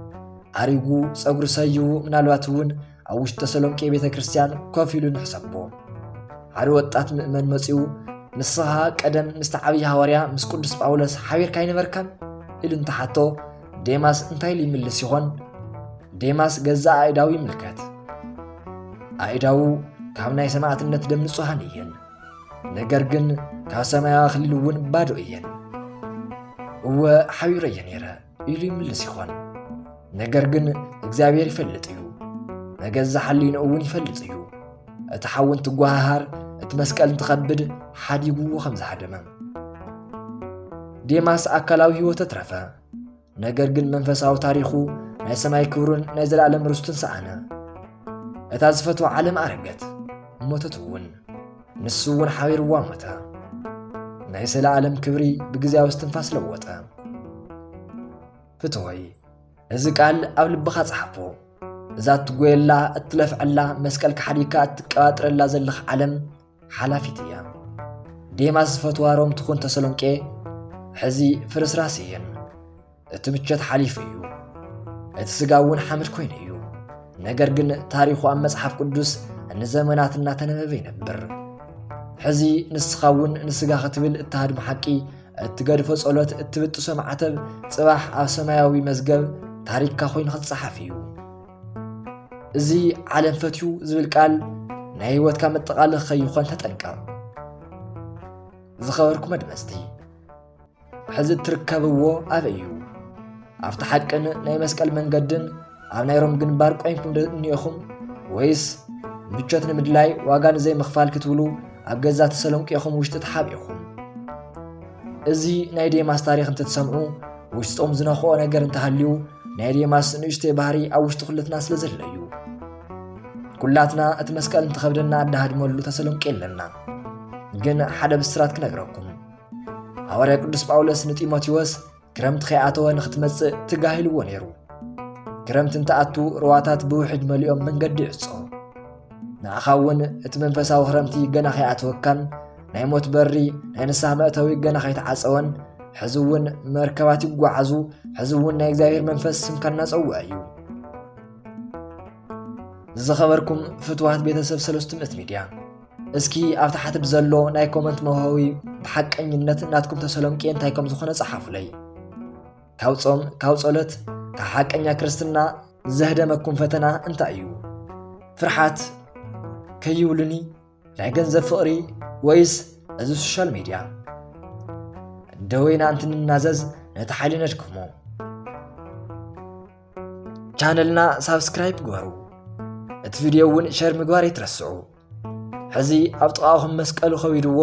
عريقو صغر سيو من الواتون أوش تسلونكي بيت كريستيان كافيلو نحسبو عروتات من مسيو نصها قدم مستعبي هواريا مس قدس باولس حبير كاين مركان إلى انتحاتو ديماس انتاي لي ملس يخون ديماس جزا عيداوي ملكات عيداو كامنا سماعت النت دم نصهانيين نجرجن كاسمايا خليلون بادوئيين هو حبيريين يرى إلي ملس يخون نجرجن اكزابير يفلطيو نجزا حلين اون يفلطيو اتحاون تጓሃሃር اتمسكال تخبد حديقو خمز حدمم ديماس أكلاو هيوت ترفا نجرجن منفساو تاريخو ناي سماي كورن ناي زلعلم رستن سعنا اتازفتو عالم أرقت موتتون نسوون حوير وامتا ناي سلعلم كبري بقزياو استنفاس لوتا فتوي إذا قال أول بخاص حفو ذات قويلا اتلف علا مسكال كحريكات كواتر الله زلخ علم حلافيتيا ديماس فتواروم تكون تسلونكي حزي فرس راسيين اتمجت حليفيو اتسقاون حمد كوينيو نقرقن تاريخو أم مصحف قدوس ان زماناتنا تنمبي نبر حزي نسخاون نسقا ختبل اتهاد محاكي اتقادفو صولوت اتبتو سمعتب صباح أو سماياوي مزقب تاريخ خوين خد صحفيو زي عالم فتيو زبل قال نايوت كام التقال خيخون تتنكا زخبركم مدمستي حزد تركبو أبيو أفتحكن ناي مسكال منقدن أو نايروم جنبار قوينكم نيخم ويس بجاتنا مدلاي واغان زي مخفال كتولو أبقزات سلونك يخم وشتت حابيخم ازي ناي ديماس تاريخ انت تسمعو وشتقوم زناخو ناقر انتهاليو ناي ديماس نوشتي باري أو وشتخلت ناس لزليو كلاتنا اتمسكال انتخبدنا عدهاد مولو تسلونك إلنا جن حدا بسرات كنقرأكم حواري قدس باولس نتيموتيوس كرمت خياتو نختمص تغاهلو ونيرو كرمت انتاتو رواتات بوحد مليون من قد يعصو ناخاون اتمنفساو خرمتي غنا خياتو كان نايموت بري ناينسا مأتوي غنا خيتعصون حزون مركبات يغعزو حزون ناي اغزابير منفس سمكنا صوايو زخبركم فتوات بيتسب سلوستمت ميديا اسكي افتحت بزلو ناي كومنت موهوي بحقنينت ناتكم تسلونكي انتايكم زخونه صحافو لي كاوصلت كحقنيا كريستنا زهدمكم فتنا انتايو فرحات كيولني لا ገንዘብ ፍቅሪ ወይስ እዚ ሶሻል ሚዲያ ደወይና እንትን እናዘዝ ነተሓሊነድክሞ ቻነልና ሳብስክራይብ ግበሩ እቲ ቪድዮውን ሼር ምግባር ይትረስዑ ሕዚ ኣብ ጥቓኹም መስቀሉ ኸዊድዎ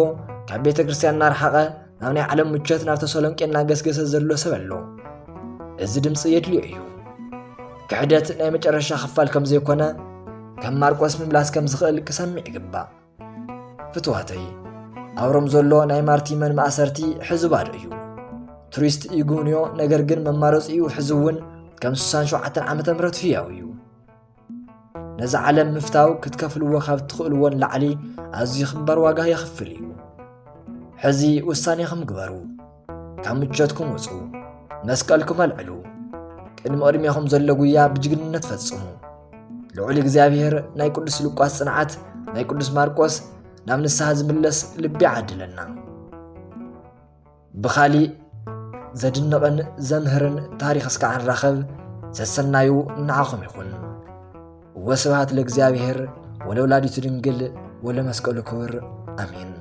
ካብ ቤተ ክርስቲያን ናርሓቐ ናብ ናይ ዓለም ምቸት ናብ ተሰሎንቄ እናገስገሰ ዘሎ ሰብ ኣሎ እዚ ድምፂ የድልዮ እዩ ክሕደት ናይ መጨረሻ ክፋል ከም ዘይኮነ ከም ማርቆስ ምምላስ ከም ዝኽእል ክሰምዕ ይግባእ فتواتي أورم زولو ناي مارتيمن مأسرتي حزبار إيو توريست إيغونيو نجرجن ممارس إيو حزون كم سانشو عتن عمة مرت فيها إيو نزع علم مفتاو كتكفلوا وخاف تخلون لعلي عزي خبر واجه يخفل إيو حزي وساني خم جبرو كم جاتكم وسو مسكالكم العلو كأن مقرميهم زلقوا يا بجن نتفصمو لعلي جزابير ناي كل سلوكات صنعت ناي كل ماركوس نام نسها زملس لبي عدلنا بخالي زدنقن زمهرن تاريخ اسكا عن راخب سسنايو نعاخم يخون وسبهات لإግዚአብሔር ولولادي تدنقل ولا مسكال كور آمين